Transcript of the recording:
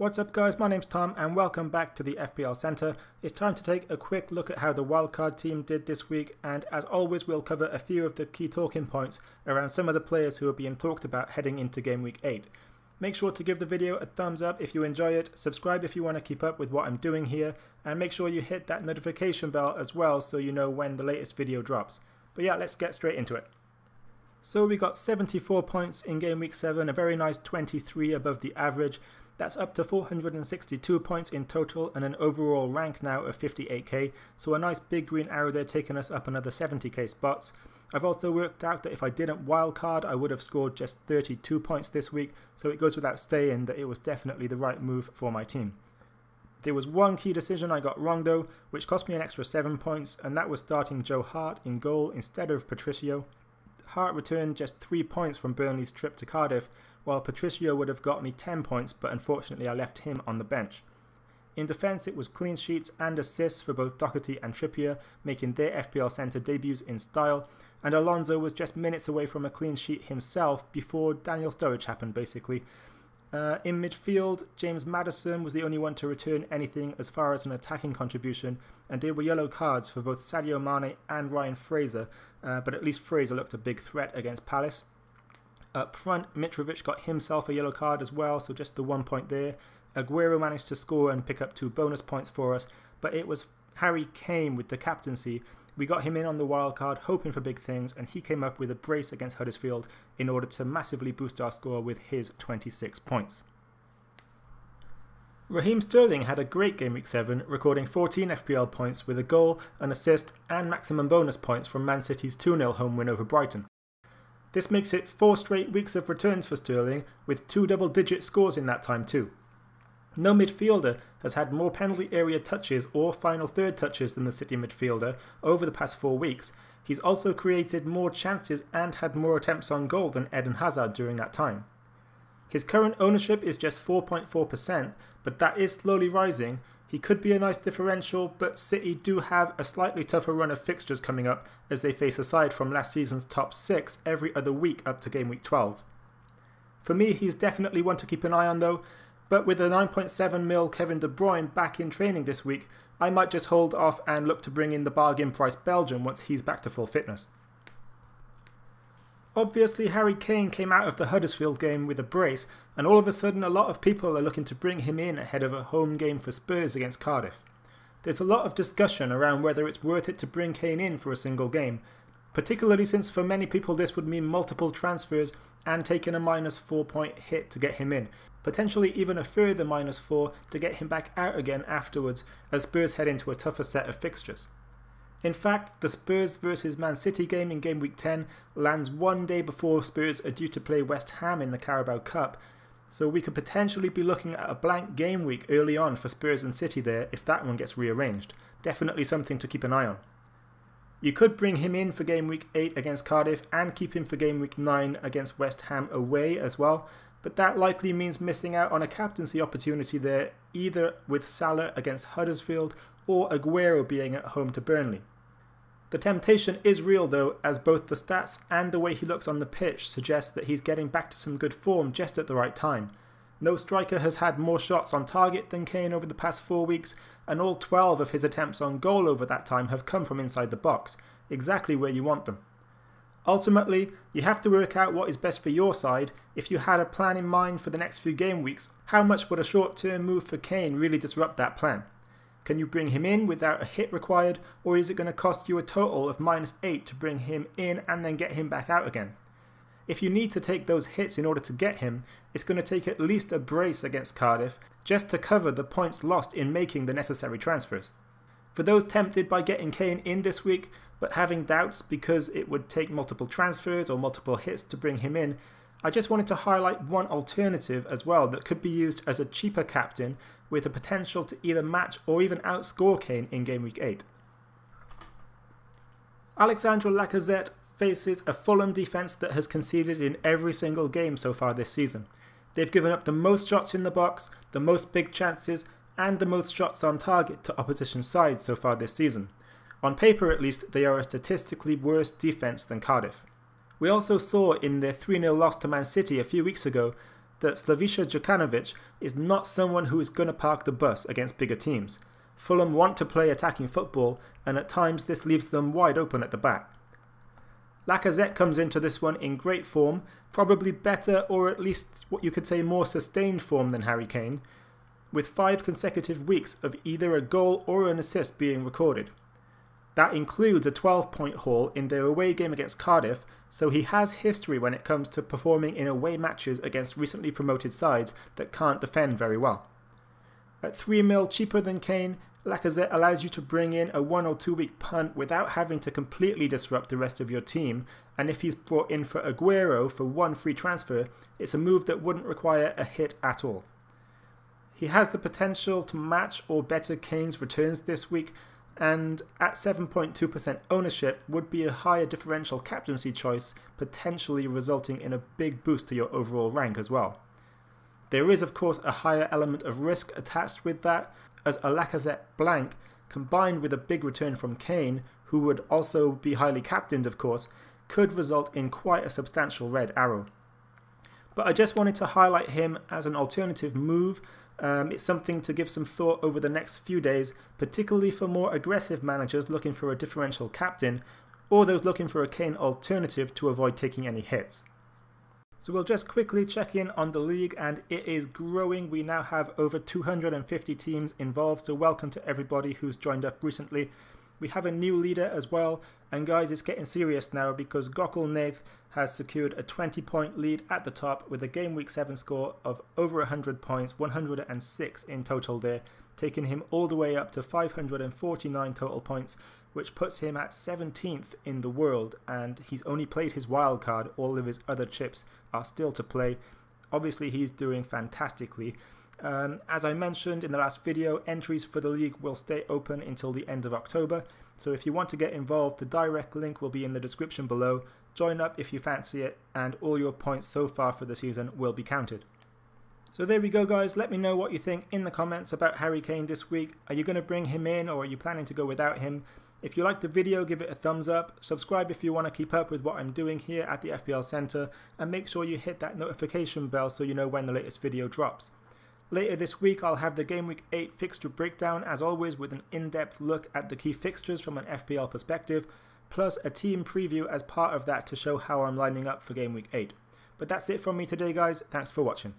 What's up guys, my name's Tom and welcome back to the FPL Centre. It's time to take a quick look at how the Wildcard team did this week, and as always we'll cover a few of the key talking points around some of the players who are being talked about heading into Game Week 8. Make sure to give the video a thumbs up if you enjoy it, subscribe if you want to keep up with what I'm doing here, and make sure you hit that notification bell as well so you know when the latest video drops. But yeah, let's get straight into it. So we got 74 points in Game Week 7, a very nice 23 above the average. That's up to 462 points in total and an overall rank now of 58k, so a nice big green arrow there taking us up another 70k spots. I've also worked out that if I didn't wildcard I would have scored just 32 points this week, so it goes without saying that it was definitely the right move for my team. There was one key decision I got wrong though, which cost me an extra 7 points, and that was starting Joe Hart in goal instead of Patricio. Hart returned just 3 points from Burnley's trip to Cardiff, while Patricio would have got me 10 points, but unfortunately I left him on the bench. In defence it was clean sheets and assists for both Doherty and Trippier, making their FPL Centre debuts in style, and Alonso was just minutes away from a clean sheet himself before Daniel Sturridge happened basically. In midfield, James Maddison was the only one to return anything as far as an attacking contribution, and there were yellow cards for both Sadio Mane and Ryan Fraser, but at least Fraser looked a big threat against Palace. Up front, Mitrovic got himself a yellow card as well, so just the 1 point there. Aguero managed to score and pick up 2 bonus points for us, but it was Harry Kane with the captaincy. We got him in on the wild card, hoping for big things, and he came up with a brace against Huddersfield in order to massively boost our score with his 26 points. Raheem Sterling had a great Game Week 7, recording 14 FPL points with a goal, an assist and maximum bonus points from Man City's 2-0 home win over Brighton. This makes it 4 straight weeks of returns for Sterling, with 2 double-digit scores in that time too. No midfielder has had more penalty area touches or final third touches than the City midfielder over the past 4 weeks. He's also created more chances and had more attempts on goal than Eden Hazard during that time. His current ownership is just 4.4%, but that is slowly rising. He could be a nice differential, but City do have a slightly tougher run of fixtures coming up as they face a side from last season's top 6 every other week up to Game Week 12. For me, he's definitely one to keep an eye on though, but with a 9.7 mil Kevin De Bruyne back in training this week, I might just hold off and look to bring in the bargain price Belgium once he's back to full fitness. Obviously Harry Kane came out of the Huddersfield game with a brace, and all of a sudden a lot of people are looking to bring him in ahead of a home game for Spurs against Cardiff. There's a lot of discussion around whether it's worth it to bring Kane in for a single game, particularly since for many people this would mean multiple transfers and taking a -4 point hit to get him in, potentially even a further -4 to get him back out again afterwards as Spurs head into a tougher set of fixtures. In fact, the Spurs vs Man City game in Game Week 10 lands 1 day before Spurs are due to play West Ham in the Carabao Cup, so we could potentially be looking at a blank game week early on for Spurs and City there if that one gets rearranged. Definitely something to keep an eye on. You could bring him in for Game Week 8 against Cardiff and keep him for Game Week 9 against West Ham away as well, but that likely means missing out on a captaincy opportunity there, either with Salah against Huddersfield or Aguero being at home to Burnley. The temptation is real though, as both the stats and the way he looks on the pitch suggest that he's getting back to some good form just at the right time. No striker has had more shots on target than Kane over the past 4 weeks, and all 12 of his attempts on goal over that time have come from inside the box, exactly where you want them. Ultimately, you have to work out what is best for your side. If you had a plan in mind for the next few game weeks, how much would a short-term move for Kane really disrupt that plan? Can you bring him in without a hit required, or is it going to cost you a total of -8 to bring him in and then get him back out again? If you need to take those hits in order to get him, it's going to take at least a brace against Cardiff just to cover the points lost in making the necessary transfers. For those tempted by getting Kane in this week, but having doubts because it would take multiple transfers or multiple hits to bring him in, I just wanted to highlight one alternative as well that could be used as a cheaper captain with the potential to either match or even outscore Kane in Game Week 8. Alexandre Lacazette faces a Fulham defence that has conceded in every single game so far this season. They've given up the most shots in the box, the most big chances, and the most shots on target to opposition sides so far this season. On paper at least, they are a statistically worse defence than Cardiff. We also saw in their 3-0 loss to Man City a few weeks ago that Slaviša Djukanovic is not someone who is going to park the bus against bigger teams. Fulham want to play attacking football, and at times this leaves them wide open at the back. Lacazette comes into this one in great form, probably better or at least what you could say more sustained form than Harry Kane, with 5 consecutive weeks of either a goal or an assist being recorded. That includes a 12-point haul in their away game against Cardiff, so he has history when it comes to performing in away matches against recently promoted sides that can't defend very well. At 3 mil cheaper than Kane, Lacazette allows you to bring in a 1 or 2 week punt without having to completely disrupt the rest of your team, and if he's brought in for Aguero for 1 free transfer, it's a move that wouldn't require a hit at all. He has the potential to match or better Kane's returns this week, and at 7.2% ownership would be a higher differential captaincy choice, potentially resulting in a big boost to your overall rank as well. There is of course a higher element of risk attached with that, as a Lacazette blank, combined with a big return from Kane, who would also be highly captained of course, could result in quite a substantial red arrow. But I just wanted to highlight him as an alternative move. It's something to give some thought over the next few days, particularly for more aggressive managers looking for a differential captain, or those looking for a Kane alternative to avoid taking any hits. So we'll just quickly check in on the league, and it is growing. We now have over 250 teams involved, so welcome to everybody who's joined up recently. We have a new leader as well, and guys, it's getting serious now because Gokul Nath has secured a 20-point lead at the top with a Game Week 7 score of over 100 points, 106 in total there, taking him all the way up to 549 total points, which puts him at 17th in the world, and he's only played his wildcard. All of his other chips are still to play. Obviously he's doing fantastically. As I mentioned in the last video, entries for the league will stay open until the end of October, so if you want to get involved, the direct link will be in the description below. Join up if you fancy it, and all your points so far for the season will be counted. So there we go guys, let me know what you think in the comments about Harry Kane this week. Are you going to bring him in, or are you planning to go without him? If you liked the video, give it a thumbs up, subscribe if you want to keep up with what I'm doing here at the FPL Centre, and make sure you hit that notification bell so you know when the latest video drops. Later this week I'll have the Game Week 8 fixture breakdown, as always, with an in-depth look at the key fixtures from an FPL perspective, plus a team preview as part of that to show how I'm lining up for Game Week 8. But that's it from me today guys, thanks for watching.